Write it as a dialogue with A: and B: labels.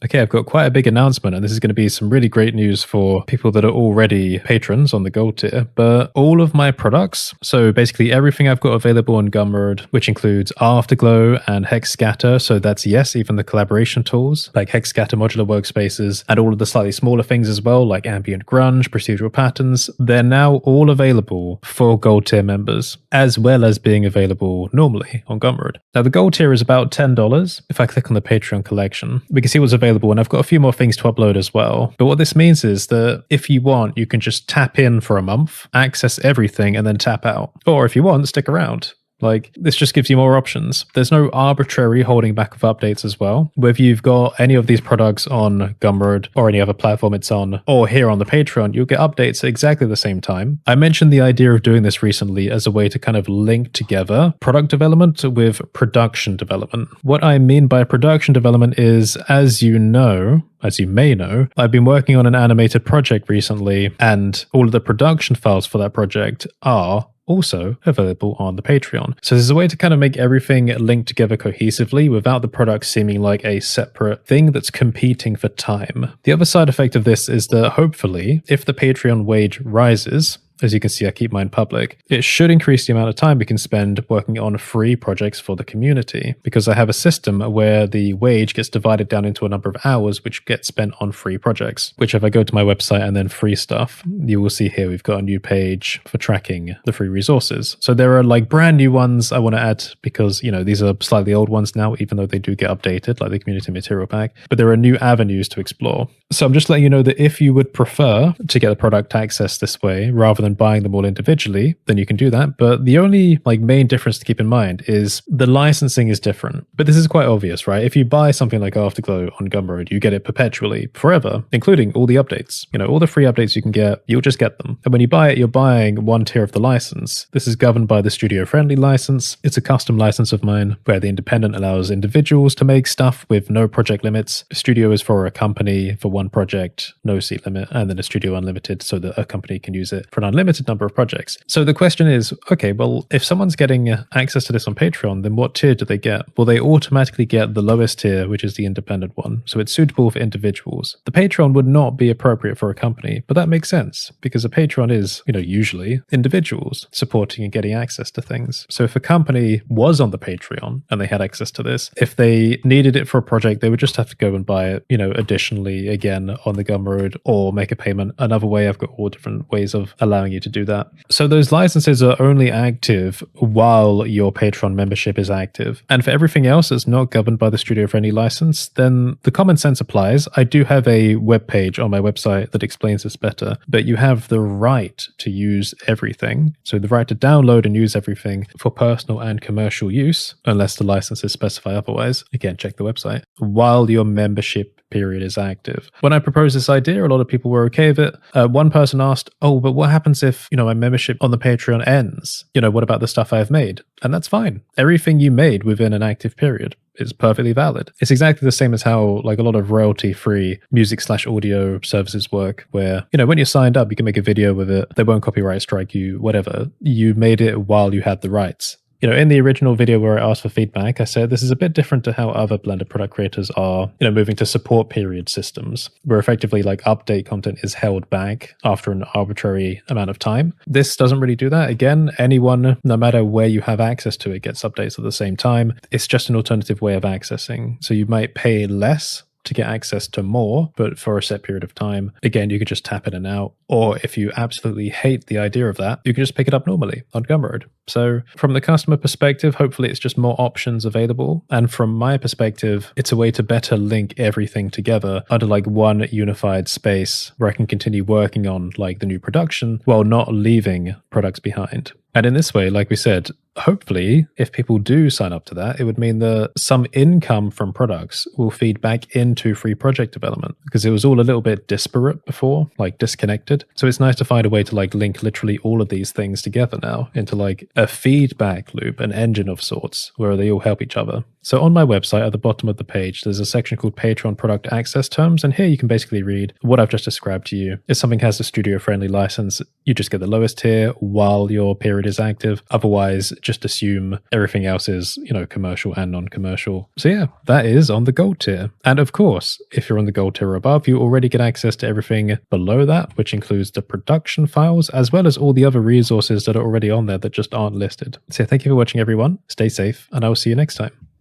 A: Okay, I've got quite a big announcement, and this is going to be some really great news for people that are already patrons on the gold tier. But all of my products, so basically everything I've got available on Gumroad, which includes Afterglow and Hex Scatter, so that's yes, even the collaboration tools like Hex Scatter modular workspaces, and all of the slightly smaller things as well, like ambient grunge, procedural patterns, they're now all available for gold tier members, as well as being available normally on Gumroad. Now, the gold tier is about $10. If I click on the Patreon collection, we can see what's available, and I've got a few more things to upload as well. But what this means is that if you want, you can just tap in for a month, access everything, and then tap out. Or if you want, stick around. Like, this just gives you more options. There's no arbitrary holding back of updates as well. Whether you've got any of these products on Gumroad or any other platform it's on, or here on the Patreon, you'll get updates at exactly the same time. I mentioned the idea of doing this recently as a way to kind of link together product development with production development. What I mean by production development is, as you may know, I've been working on an animated project recently, and all of the production files for that project are also available on the Patreon. So there's a way to kind of make everything linked together cohesively without the product seeming like a separate thing that's competing for time. The other side effect of this is that hopefully, if the Patreon wage rises, as you can see, I keep mine public, it should increase the amount of time we can spend working on free projects for the community, because I have a system where the wage gets divided down into a number of hours which get spent on free projects, which if I go to my website and then free stuff, you will see here we've got a new page for tracking the free resources. So there are like brand new ones I want to add because, these are slightly old ones now, even though they do get updated, like the community material pack, but there are new avenues to explore. So I'm just letting you know that if you would prefer to get the product access this way rather than buying them all individually, then you can do that. But the only main difference to keep in mind is the licensing is different. But this is quite obvious, right? If you buy something like Afterglow on Gumroad, you get it perpetually, forever, including all the updates. All the free updates you can get, you'll just get them. And when you buy it, you're buying one tier of the license. This is governed by the studio-friendly license. It's a custom license of mine, where the independent allows individuals to make stuff with no project limits. Studio is for a company for one project, no seat limit, and then a studio unlimited so that a company can use it for an unlimited number of projects. So the question is, okay, well, if someone's getting access to this on Patreon, then what tier do they get? Well, they automatically get the lowest tier, which is the independent one. So it's suitable for individuals. The Patreon would not be appropriate for a company, but that makes sense because a Patreon is, usually individuals supporting and getting access to things. So if a company was on the Patreon and they had access to this, if they needed it for a project, they would just have to go and buy it, additionally again on the Gumroad or make a payment. Another way, I've got all different ways of allowing you to do that. So those licenses are only active while your Patreon membership is active. And for everything else that's not governed by the studio-friendly license, then the common sense applies. I do have a web page on my website that explains this better, but you have the right to use everything. So the right to download and use everything for personal and commercial use, unless the licenses specify otherwise. Again, check the website. While your membership period is active. When I proposed this idea, a lot of people were okay with it. One person asked, oh, but what happens if, my membership on the Patreon ends? What about the stuff I've made? And that's fine. Everything you made within an active period is perfectly valid. It's exactly the same as how a lot of royalty-free music/audio services work, where, when you're signed up, you can make a video with it. They won't copyright strike you, whatever. You made it while you had the rights. In the original video where I asked for feedback, I said this is a bit different to how other Blender product creators are, moving to support period systems, where effectively update content is held back after an arbitrary amount of time. This doesn't really do that. Again, anyone, no matter where you have access to it, gets updates at the same time. It's just an alternative way of accessing. So you might pay less to get access to more, but for a set period of time. Again, you could just tap in and out. Or if you absolutely hate the idea of that, you can just pick it up normally on Gumroad. So from the customer perspective, hopefully it's just more options available. And from my perspective, it's a way to better link everything together under one unified space where I can continue working on the new production while not leaving products behind. And in this way, like we said, hopefully, if people do sign up to that, it would mean that some income from products will feed back into free project development, because it was all a little bit disparate before, disconnected. So it's nice to find a way to link literally all of these things together now into a feedback loop, an engine of sorts, where they all help each other. So on my website, at the bottom of the page, there's a section called Patreon Product Access Terms, and here you can basically read what I've just described to you. If something has a studio-friendly license, you just get the lowest tier while your period is active. Otherwise, just assume everything else is, commercial and non-commercial. So yeah, that is on the gold tier. And of course, if you're on the gold tier or above, you already get access to everything below that, which includes the production files, as well as all the other resources that are already on there that just aren't listed. So thank you for watching, everyone. Stay safe, and I will see you next time.